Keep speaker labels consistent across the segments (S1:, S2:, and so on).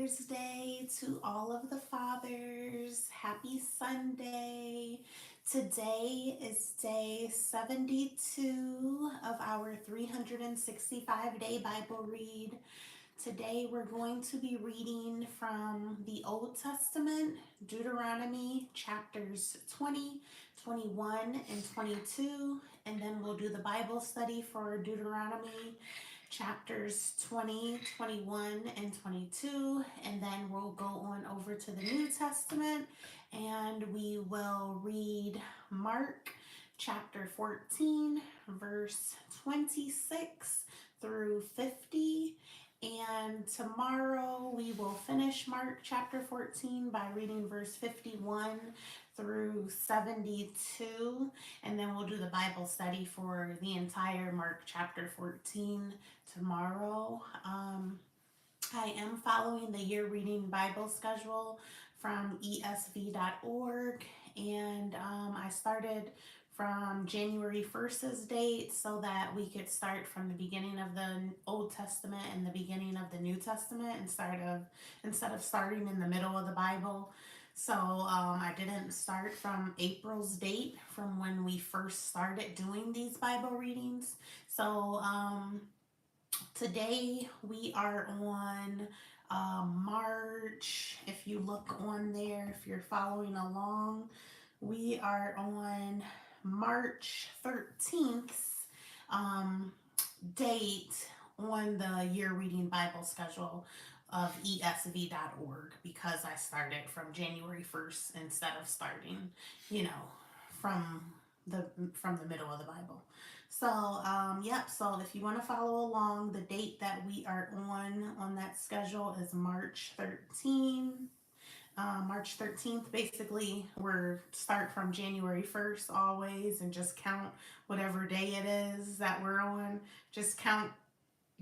S1: Day to all of the fathers. Happy Sunday. Today is day 72 of our 365-day Bible read. Today we're going to be reading from the Old Testament, Deuteronomy chapters 20, 21, and 22, and then we'll do the Bible study for Deuteronomy chapters 20, 21, and 22, and then we'll go on over to the New Testament and we will read Mark chapter 14, verse 26 through 50. And tomorrow we will finish Mark chapter 14 by reading verse 51 through 72. And then we'll do the Bible study for the entire Mark chapter 14 tomorrow. I am following the year reading Bible schedule from esv.org, and I started from January 1st's date so that we could start from the beginning of the Old Testament and the beginning of the New Testament instead of starting in the middle of the Bible. So I didn't start from April's date from when we first started doing these Bible readings. So today we are on March. If you look on there, if you're following along, we are on March 13th date on the year reading Bible schedule of esv.org because I started from January 1st instead of starting, you know, from the middle of the Bible. So, so if you want to follow along, the date that we are on that schedule is March 13th. March 13th, basically, we're start from January 1st always and just count whatever day it is that we're on. Just count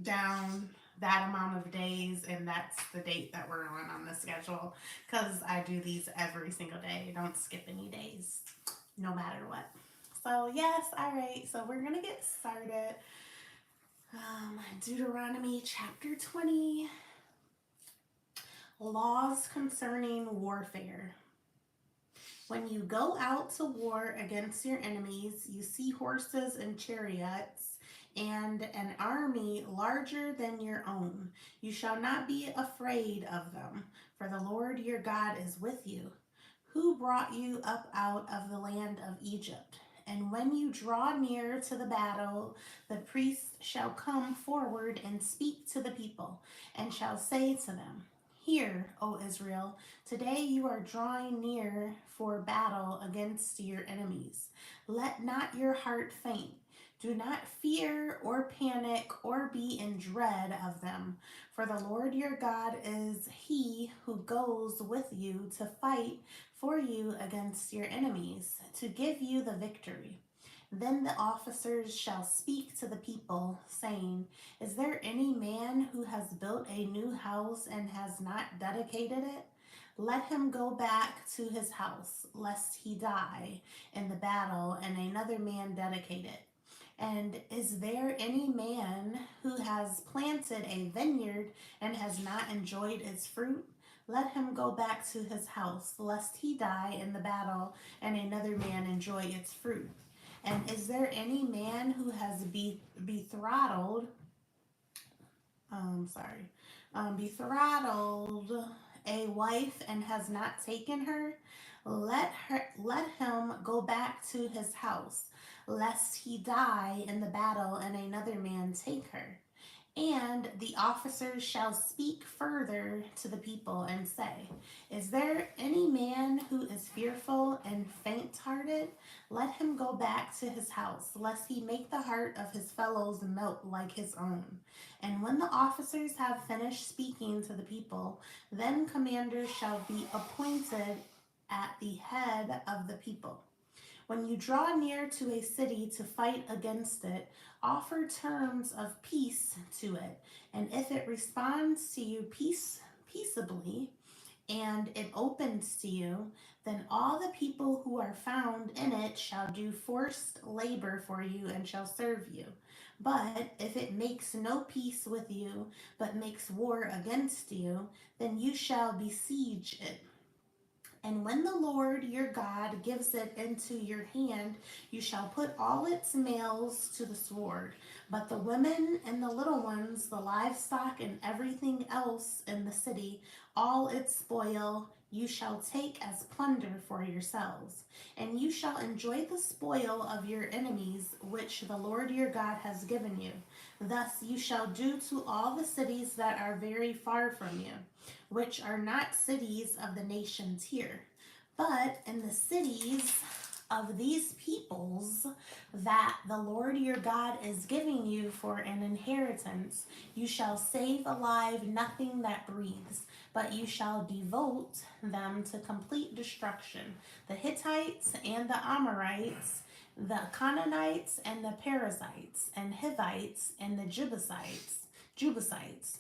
S1: down that amount of days, and that's the date that we're on the schedule because I do these every single day. Don't skip any days, no matter what. So, yes, all right, so we're going to get started. Deuteronomy chapter 20. Laws concerning warfare. When you go out to war against your enemies, you see horses and chariots and an army larger than your own. You shall not be afraid of them, for the Lord your God is with you, who brought you up out of the land of Egypt. And when you draw near to the battle, the priest shall come forward and speak to the people, and shall say to them, Hear, O Israel, today you are drawing near for battle against your enemies. Let not your heart faint. Do not fear or panic or be in dread of them, for the Lord your God is he who goes with you to fight for you against your enemies, to give you the victory. Then the officers shall speak to the people, saying, Is there any man who has built a new house and has not dedicated it? Let him go back to his house, lest he die in the battle and another man dedicate it. And is there any man who has planted a vineyard and has not enjoyed its fruit? Let him go back to his house, lest he die in the battle and another man enjoy its fruit. And is there any man who has betrothed a wife and has not taken her? Let him go back to his house, lest he die in the battle and another man take her. And the officers shall speak further to the people and say, Is there any man who is fearful and faint-hearted? Let him go back to his house, lest he make the heart of his fellows melt like his own. And when the officers have finished speaking to the people, then commanders shall be appointed at the head of the people. When you draw near to a city to fight against it, offer terms of peace to it, and if it responds to you peaceably, and it opens to you, then all the people who are found in it shall do forced labor for you and shall serve you. But if it makes no peace with you, but makes war against you, then you shall besiege it. And when the Lord your God gives it into your hand, you shall put all its males to the sword. But the women and the little ones, the livestock, and everything else in the city, all its spoil, you shall take as plunder for yourselves. And you shall enjoy the spoil of your enemies, which the Lord your God has given you. Thus you shall do to all the cities that are very far from you, which are not cities of the nations here, but in the cities of these peoples that the Lord your God is giving you for an inheritance, you shall save alive nothing that breathes, but you shall devote them to complete destruction. The Hittites and the Amorites, the Canaanites and the Perizzites, and Hivites and the Jebusites,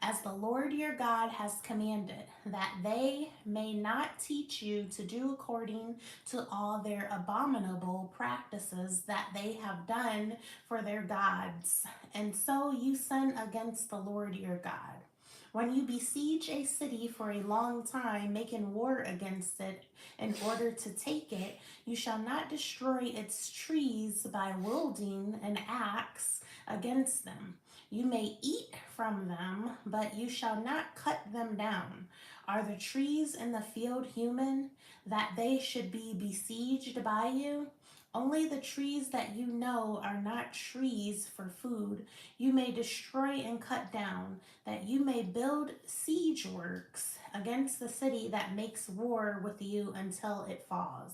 S1: as the Lord your God has commanded, that they may not teach you to do according to all their abominable practices that they have done for their gods. And so you sin against the Lord your God. When you besiege a city for a long time, making war against it in order to take it, you shall not destroy its trees by wielding an axe against them. You may eat from them, but you shall not cut them down. Are the trees in the field human, that they should be besieged by you? Only the trees that you know are not trees for food, you may destroy and cut down, that you may build siege works against the city that makes war with you until it falls.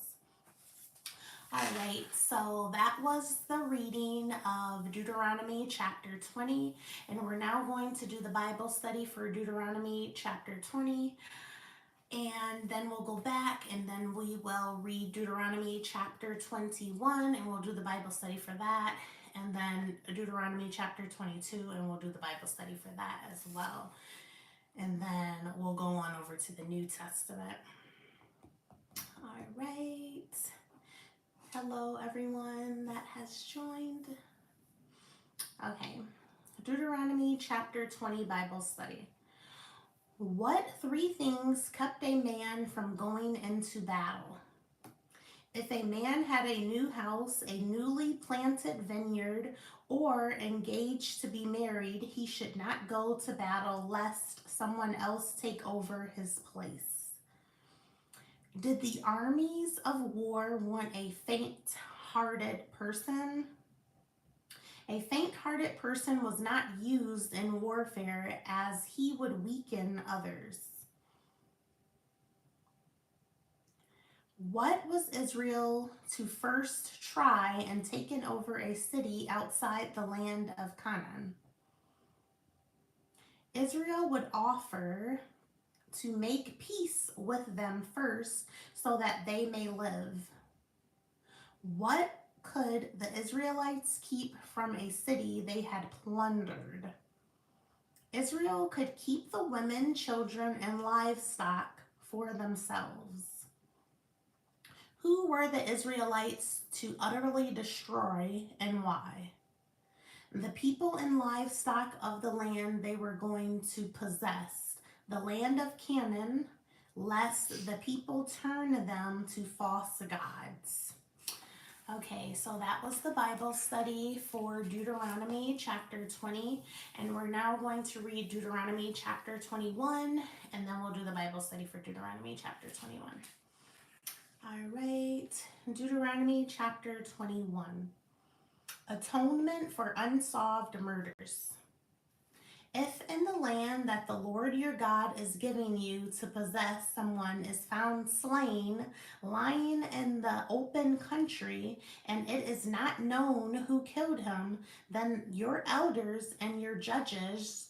S1: All right, so that was the reading of Deuteronomy chapter 20, and we're now going to do the Bible study for Deuteronomy chapter 20, and then we'll go back and then we will read Deuteronomy chapter 21, and we'll do the Bible study for that, and then Deuteronomy chapter 22, and we'll do the Bible study for that as well. And then we'll go on over to the New Testament. All right. Hello, everyone that has joined. Okay, Deuteronomy chapter 20 Bible study. What three things kept a man from going into battle? If a man had a new house, a newly planted vineyard, or engaged to be married, he should not go to battle lest someone else take over his place. Did the armies of war want a faint-hearted person? A faint-hearted person was not used in warfare, as he would weaken others. What was Israel to first try and taken over a city outside the land of Canaan? Israel would offer to make peace with them first so that they may live. What could the Israelites keep from a city they had plundered? Israel could keep the women, children, and livestock for themselves. Who were the Israelites to utterly destroy, and why? The people and livestock of the land they were going to possess, the land of Canaan, lest the people turn them to false gods. Okay, so that was the Bible study for Deuteronomy chapter 20, and we're now going to read Deuteronomy chapter 21, and then we'll do the Bible study for Deuteronomy chapter 21. All right, Deuteronomy chapter 21. Atonement for unsolved murders. If in the land that the Lord your God is giving you to possess someone is found slain, lying in the open country, and it is not known who killed him, then your elders and your judges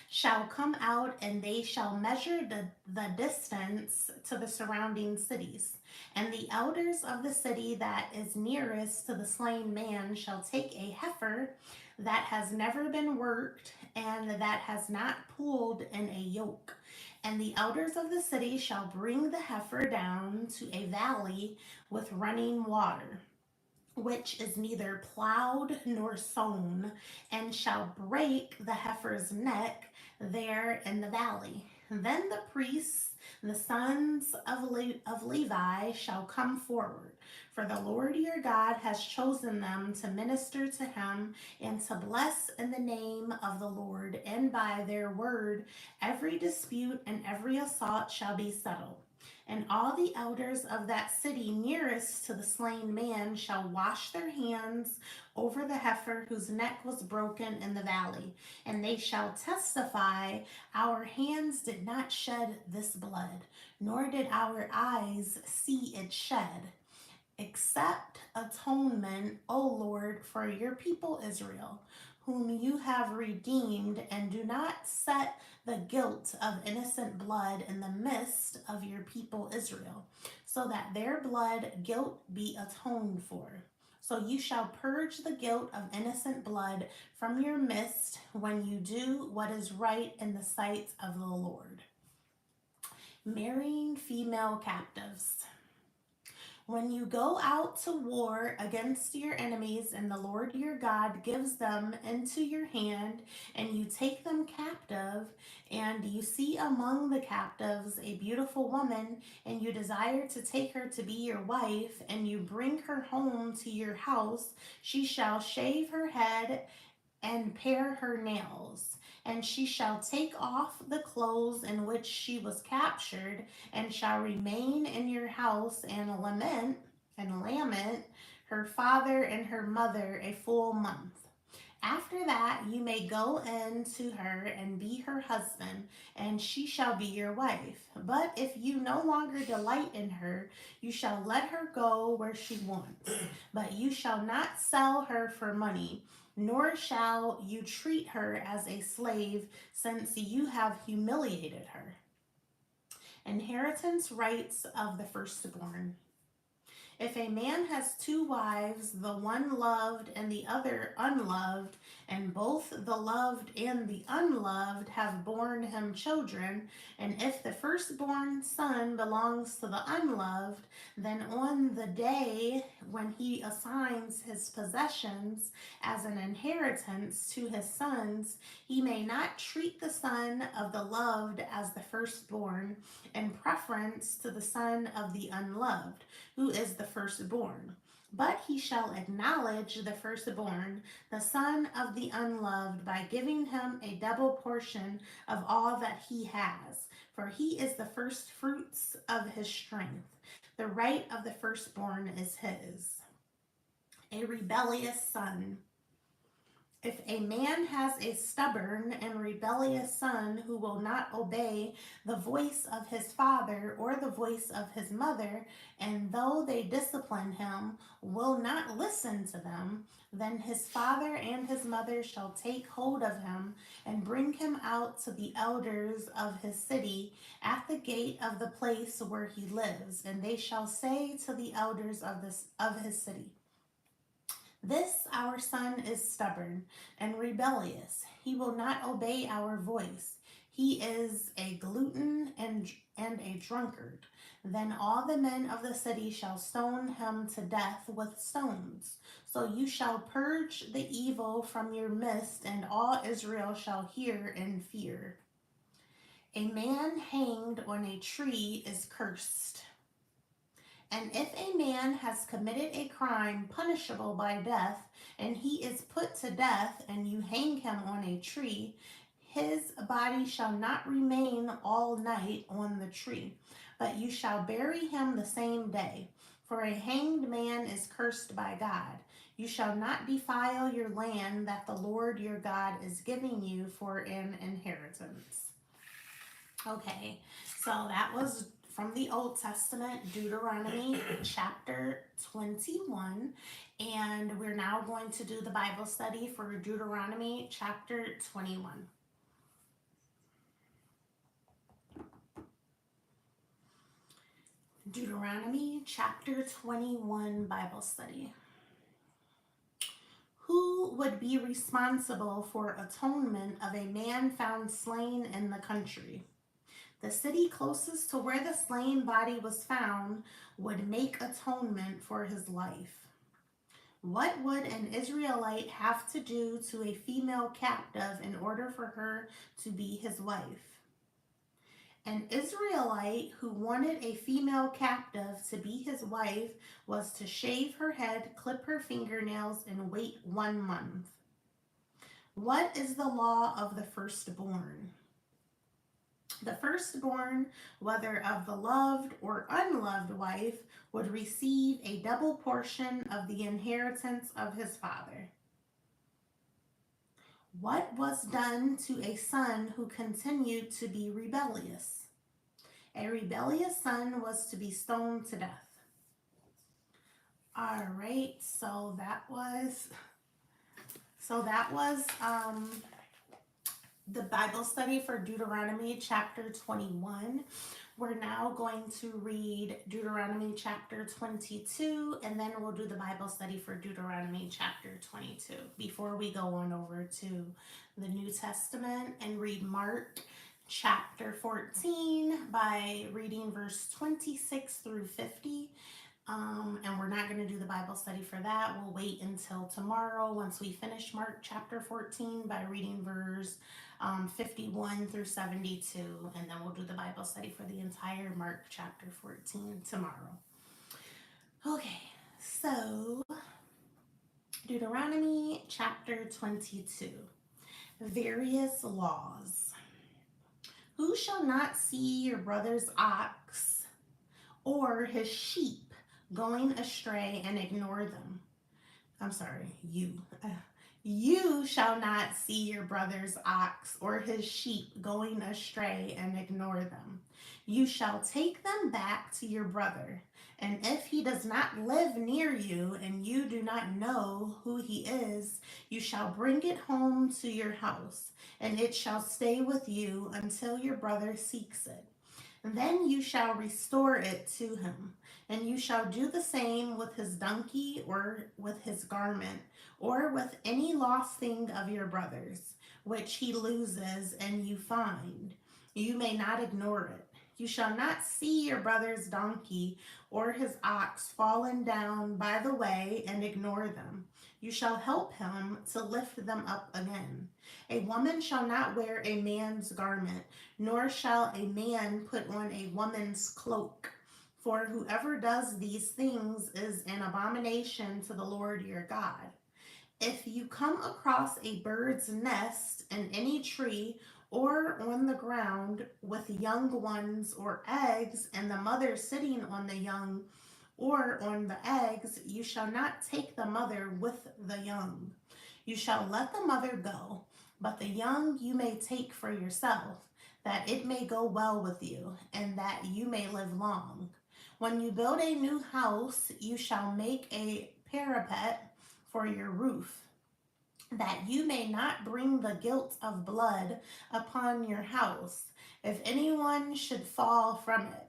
S1: shall come out, and they shall measure the distance to the surrounding cities. And the elders of the city that is nearest to the slain man shall take a heifer, that has never been worked and that has not pulled in a yoke. And the elders of the city shall bring the heifer down to a valley with running water, which is neither plowed nor sown, and shall break the heifer's neck there in the valley. Then the priests, the sons of Levi, shall come forward, for the Lord your God has chosen them to minister to him and to bless in the name of the Lord, and by their word every dispute and every assault shall be settled. And all the elders of that city nearest to the slain man shall wash their hands over the heifer whose neck was broken in the valley. And they shall testify, our hands did not shed this blood, nor did our eyes see it shed. Accept atonement, O Lord, for your people Israel, whom you have redeemed, and do not set the guilt of innocent blood in the midst of your people Israel, so that their blood guilt be atoned for. So you shall purge the guilt of innocent blood from your midst when you do what is right in the sight of the Lord. Marrying female captives. When you go out to war against your enemies and the Lord your God gives them into your hand, and you take them captive, and you see among the captives a beautiful woman, and you desire to take her to be your wife, and you bring her home to your house, she shall shave her head and pare her nails. And she shall take off the clothes in which she was captured, and shall remain in your house and lament her father and her mother a full month. After that, you may go in to her and be her husband, and she shall be your wife. But if you no longer delight in her, you shall let her go where she wants. But you shall not sell her for money, nor shall you treat her as a slave, since you have humiliated her. Inheritance rights of the firstborn. If a man has two wives, the one loved and the other unloved, and both the loved and the unloved have borne him children, and if the firstborn son belongs to the unloved, then on the day when he assigns his possessions as an inheritance to his sons, he may not treat the son of the loved as the firstborn in preference to the son of the unloved, who is the firstborn. But he shall acknowledge the firstborn, the son of the unloved, by giving him a double portion of all that he has, for he is the first fruits of his strength. The right of the firstborn is his. A rebellious son. If a man has a stubborn and rebellious son who will not obey the voice of his father or the voice of his mother, and though they discipline him, will not listen to them, then his father and his mother shall take hold of him and bring him out to the elders of his city at the gate of the place where he lives, and they shall say to the elders of his city, this our son is stubborn and rebellious. He will not obey our voice. He is a glutton and a drunkard. Then all the men of the city shall stone him to death with stones. So you shall purge the evil from your midst, and all Israel shall hear and fear. A man hanged on a tree is cursed. And if a man has committed a crime punishable by death, and he is put to death, and you hang him on a tree, his body shall not remain all night on the tree, but you shall bury him the same day. For a hanged man is cursed by God. You shall not defile your land that the Lord your God is giving you for an inheritance. Okay, so that was from the Old Testament, Deuteronomy chapter 21. And we're now going to do the Bible study for Deuteronomy chapter 21. Deuteronomy chapter 21 Bible study. Who would be responsible for atonement of a man found slain in the country? The city closest to where the slain body was found would make atonement for his life. What would an Israelite have to do to a female captive in order for her to be his wife? An Israelite who wanted a female captive to be his wife was to shave her head, clip her fingernails, and wait 1 month. What is the law of the firstborn? The firstborn, whether of the loved or unloved wife, would receive a double portion of the inheritance of his father. What was done to a son who continued to be rebellious? A rebellious son was to be stoned to death. All right, so that was the Bible study for Deuteronomy chapter 21. We're now going to read Deuteronomy chapter 22, and then we'll do the Bible study for Deuteronomy chapter 22 before we go on over to the New Testament and read Mark chapter 14 by reading verse 26 through 50. And we're not going to do the Bible study for that. We'll wait until tomorrow once we finish Mark chapter 14 by reading verse 51 through 72. And then we'll do the Bible study for the entire Mark chapter 14 tomorrow. Okay, so Deuteronomy chapter 22. Various laws. Who shall not see your brother's ox or his sheep going astray and ignore them? I'm sorry, you. You shall not see your brother's ox or his sheep going astray and ignore them. You shall take them back to your brother. And if he does not live near you and you do not know who he is, you shall bring it home to your house, and it shall stay with you until your brother seeks it. Then you shall restore it to him, and you shall do the same with his donkey or with his garment, or with any lost thing of your brother's, which he loses and you find. You may not ignore it. You shall not see your brother's donkey or his ox fallen down by the way and ignore them. You shall help him to lift them up again. A woman shall not wear a man's garment, nor shall a man put on a woman's cloak. For whoever does these things is an abomination to the Lord your God. If you come across a bird's nest in any tree or on the ground with young ones or eggs, and the mother sitting on the young or on the eggs, you shall not take the mother with the young. You shall let the mother go, but the young you may take for yourself, that it may go well with you, and that you may live long. When you build a new house, you shall make a parapet for your roof, that you may not bring the guilt of blood upon your house, if anyone should fall from it.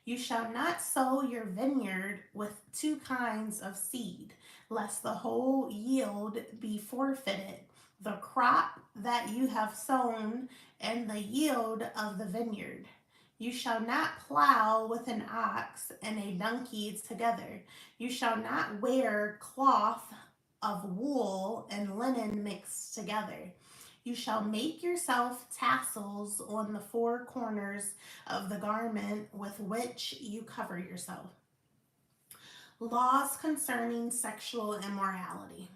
S1: You shall not sow your vineyard with two kinds of seed, lest the whole yield be forfeited, the crop that you have sown and the yield of the vineyard. You shall not plow with an ox and a donkey together. You shall not wear cloth of wool and linen mixed together. You shall make yourself tassels on the four corners of the garment with which you cover yourself. Laws concerning sexual immorality.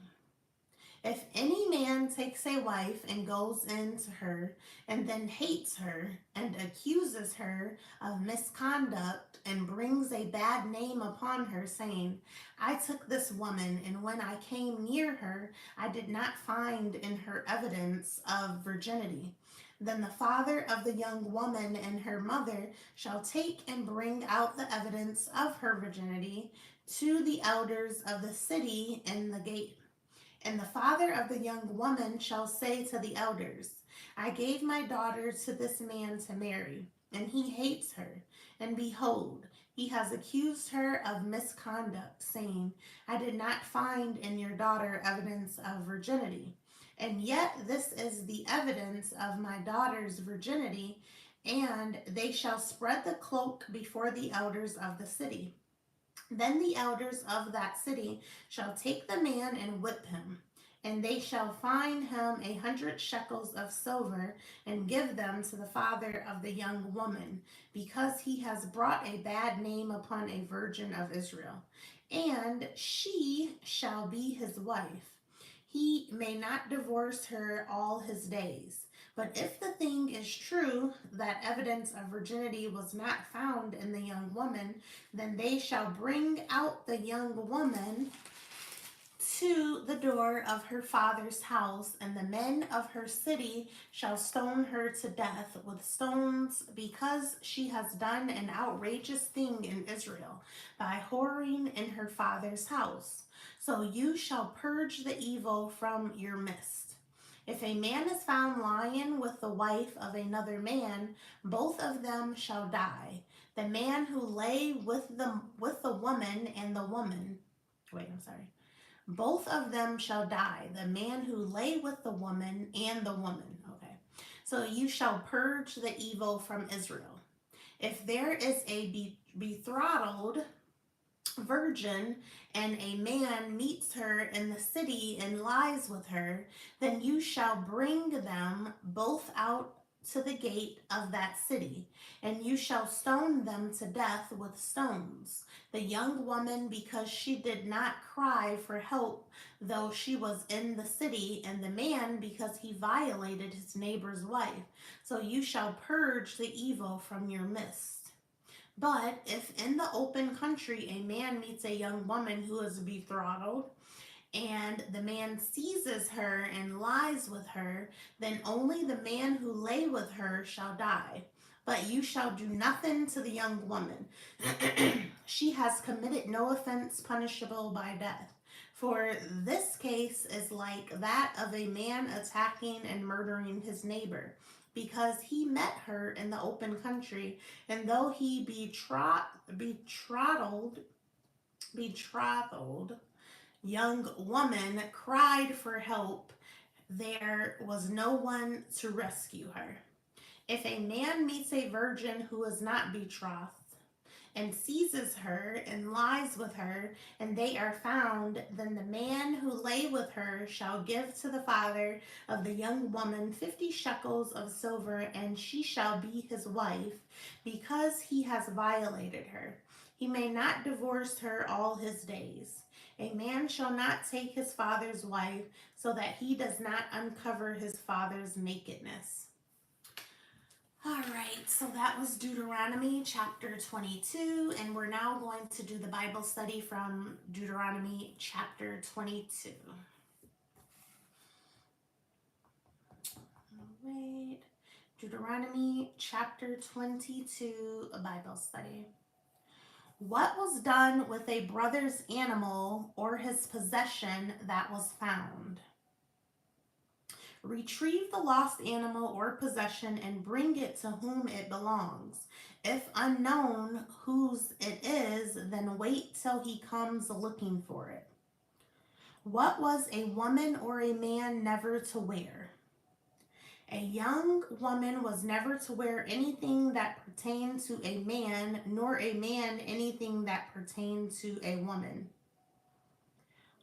S1: If any man takes a wife and goes into her and then hates her and accuses her of misconduct and brings a bad name upon her, saying, I took this woman, and when I came near her, I did not find in her evidence of virginity, then the father of the young woman and her mother shall take and bring out the evidence of her virginity to the elders of the city in the gate. And the father of the young woman shall say to the elders, I gave my daughter to this man to marry. and he hates her. And behold, he has accused her of misconduct, saying, I did not find in your daughter evidence of virginity. And yet this is the evidence of my daughter's virginity, and they shall spread the cloak before the elders of the city. Then the elders of that city shall take the man and whip him, and they shall fine him 100 shekels of silver, and give them to the father of the young woman, because he has brought a bad name upon a virgin of Israel. And she shall be his wife. He may not divorce her all his days. But if the thing is true that evidence of virginity was not found in the young woman, then they shall bring out the young woman to the door of her father's house, and the men of her city shall stone her to death with stones, because she has done an outrageous thing in Israel by whoring in her father's house. So you shall purge the evil from your midst. If a man is found lying with the wife of another man, both of them shall die. The man who lay with the woman and the woman. Both of them shall die. The man who lay with the woman and the woman. Okay. So you shall purge the evil from Israel. If there is a betrothed virgin and a man meets her in the city and lies with her, then you shall bring them both out to the gate of that city, and you shall stone them to death with stones. The young woman, because she did not cry for help, though she was in the city, and the man, because he violated his neighbor's wife. So you shall purge the evil from your midst. But if in the open country a man meets a young woman who is betrothed, and the man seizes her and lies with her, then only the man who lay with her shall die. But you shall do nothing to the young woman. She has committed no offense punishable by death. For this case is like that of a man attacking and murdering his neighbor, because he met her in the open country, and though he betrothed young woman cried for help, there was no one to rescue her. If a man meets a virgin who is not betrothed, and seizes her and lies with her, and they are found, then the man who lay with her shall give to the father of the young woman 50 shekels of silver, and she shall be his wife, because he has violated her. He may not divorce her all his days. A man shall not take his father's wife, so that he does not uncover his father's nakedness. All right, so that was Deuteronomy chapter 22, and we're now going to do the Bible study from Deuteronomy chapter 22. All right, Deuteronomy chapter 22, a Bible study. What was done with a brother's animal or his possession that was found? Retrieve the lost animal or possession and bring it to whom it belongs. If unknown whose it is, then wait till he comes looking for it. What was a woman or a man never to wear? A young woman was never to wear anything that pertained to a man, nor a man anything that pertained to a woman.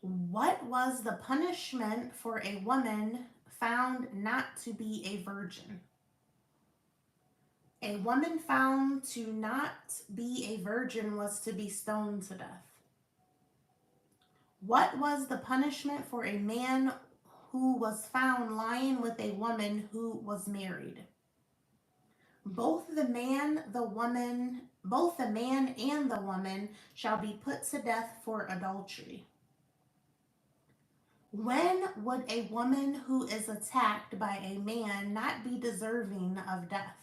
S1: What was the punishment for a woman found not to be a virgin? A woman found to not be a virgin was to be stoned to death. What was the punishment for a man who was found lying with a woman who was married? Both the man and the woman shall be put to death for adultery. When would a woman who is attacked by a man not be deserving of death?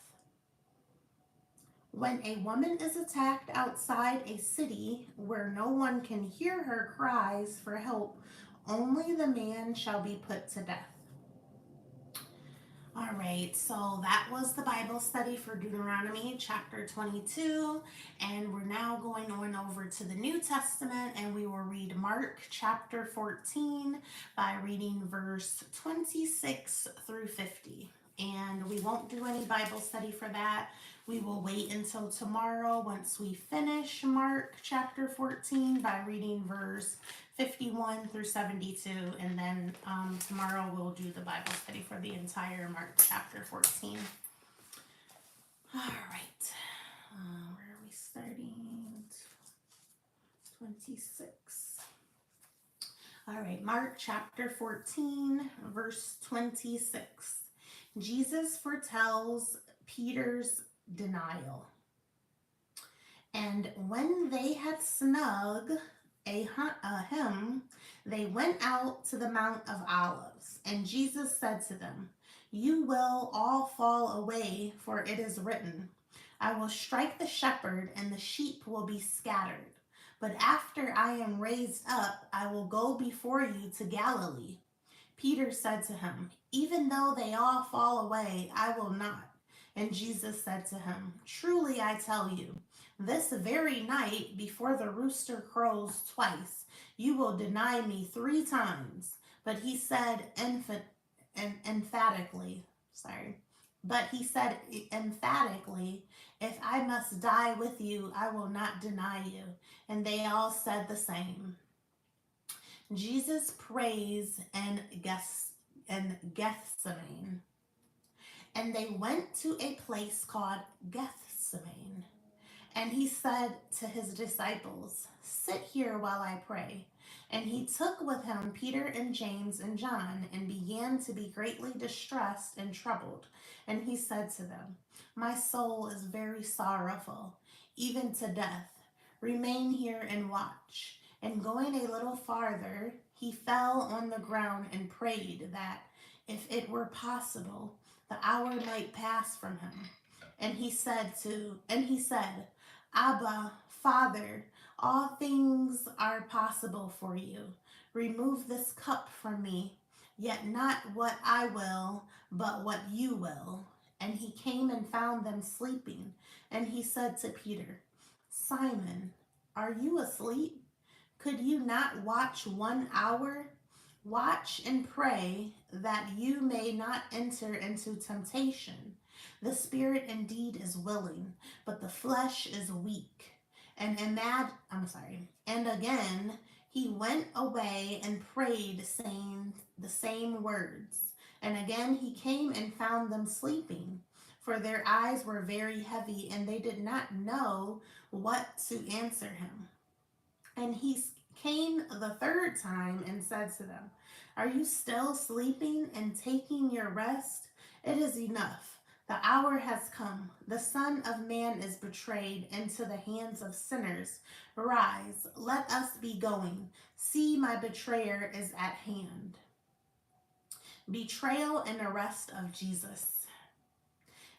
S1: When a woman is attacked outside a city where no one can hear her cries for help, only the man shall be put to death. All right, so that was the Bible study for Deuteronomy chapter 22, and we're now going on over to the New Testament, and we will read Mark chapter 14 by reading verse 26 through 50. And we won't do any Bible study for that. We will wait until tomorrow once we finish Mark chapter 14 by reading verse 51 through 72, and then tomorrow we'll do the Bible study for the entire Mark chapter 14. All right, where are we starting? 26. All right, Mark chapter 14, verse 26. Jesus foretells Peter's denial. And when they had snug a hymn, they went out to the Mount of Olives. And Jesus said to them, "You will all fall away, for it is written, I will strike the shepherd, and the sheep will be scattered. But after I am raised up, I will go before you to Galilee." Peter said to him, "Even though they all fall away, I will not." And Jesus said to him, "Truly I tell you, this very night, before the rooster crows twice, you will deny me 3 times." But he said emphatically, "If I must die with you, I will not deny you." And they all said the same. Jesus prays in Gethsemane. And they went to a place called Gethsemane. And he said to his disciples, "Sit here while I pray." And he took with him Peter and James and John, and began to be greatly distressed and troubled. And he said to them, "My soul is very sorrowful, even to death. Remain here and watch." And going a little farther, he fell on the ground and prayed that, if it were possible, the hour might pass from him. And he said, "Abba, Father, all things are possible for you. Remove this cup from me, yet not what I will, but what you will." And he came and found them sleeping. And he said to Peter, "Simon, are you asleep? Could you not watch 1 hour? Watch and pray that you may not enter into temptation. The spirit indeed is willing, but the flesh is weak." And again he went away and prayed, saying the same words. And again he came and found them sleeping, for their eyes were very heavy, and they did not know what to answer him. And he came the 3rd time and said to them, "Are you still sleeping and taking your rest? It is enough. The hour has come. The Son of Man is betrayed into the hands of sinners. Rise, let us be going. See, my betrayer is at hand." Betrayal and arrest of Jesus.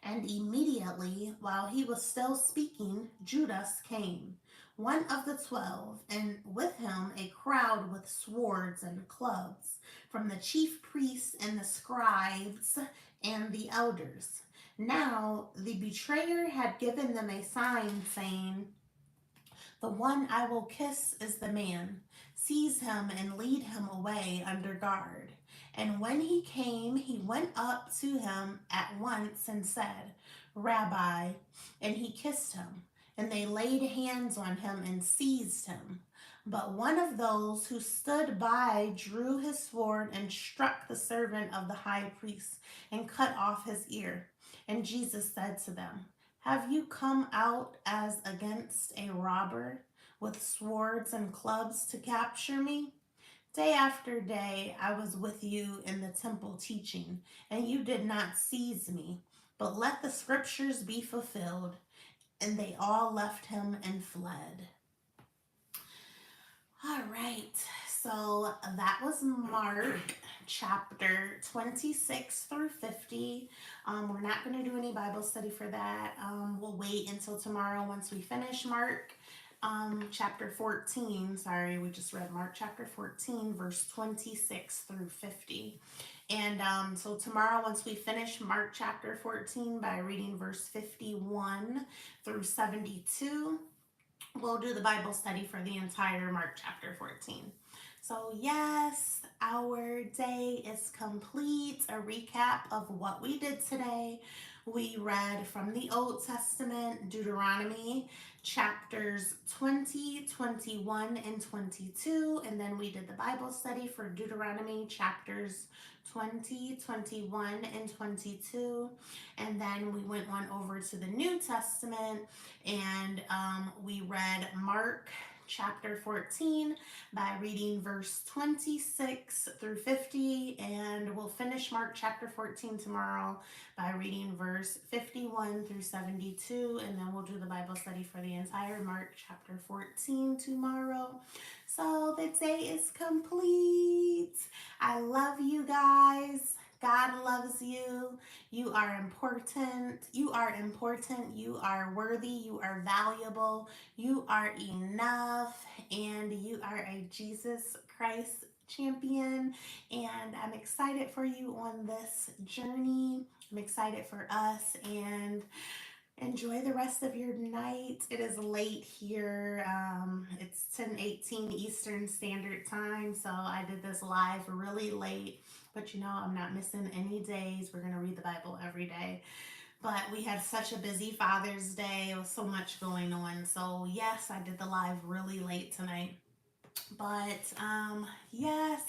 S1: And immediately, while he was still speaking, Judas came, one of the 12, and with him a crowd with swords and clubs, from the chief priests and the scribes and the elders. Now the betrayer had given them a sign, saying, "The one I will kiss is the man. Seize him and lead him away under guard." And when he came, he went up to him at once and said, "Rabbi," and he kissed him. And they laid hands on him and seized him. But one of those who stood by drew his sword and struck the servant of the high priest and cut off his ear. And Jesus said to them, "Have you come out as against a robber, with swords and clubs to capture me? Day after day I was with you in the temple teaching, and you did not seize me. But let the scriptures be fulfilled." And they all left him and fled. All right, so that was Mark chapter 26 through 50. We're not going to do any Bible study for that. We'll wait until tomorrow once we finish Mark. chapter 14. Sorry, we just read Mark chapter 14, verse 26 through 50. And so tomorrow, once we finish Mark chapter 14 by reading verse 51 through 72, we'll do the Bible study for the entire Mark chapter 14. So, yes, our day is complete. A recap of what we did today. We read from the Old Testament, Deuteronomy chapters 20, 21, and 22. And then we did the Bible study for Deuteronomy chapters 20, 21, and 22. And then we went on over to the New Testament and we read Mark chapter 14 by reading verse 26 through 50, and we'll finish Mark chapter 14 tomorrow by reading verse 51 through 72, and then we'll do the Bible study for the entire Mark chapter 14 tomorrow. So the day is complete. I love you guys. God loves you. You are important. You are important. You are worthy. You are valuable. You are enough. And you are a Jesus Christ champion. And I'm excited for you on this journey. I'm excited for us. And enjoy the rest of your night. It is late here. It's 10:18 Eastern Standard Time. So I did this live really late. But you know, I'm not missing any days. We're going to read the Bible every day. But we had such a busy Father's Day. It was so much going on. So, yes, I did the live really late tonight. But, yes.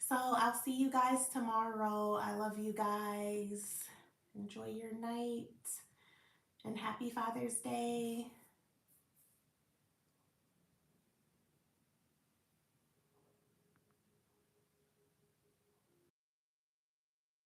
S1: So, I'll see you guys tomorrow. I love you guys. Enjoy your night. And happy Father's Day.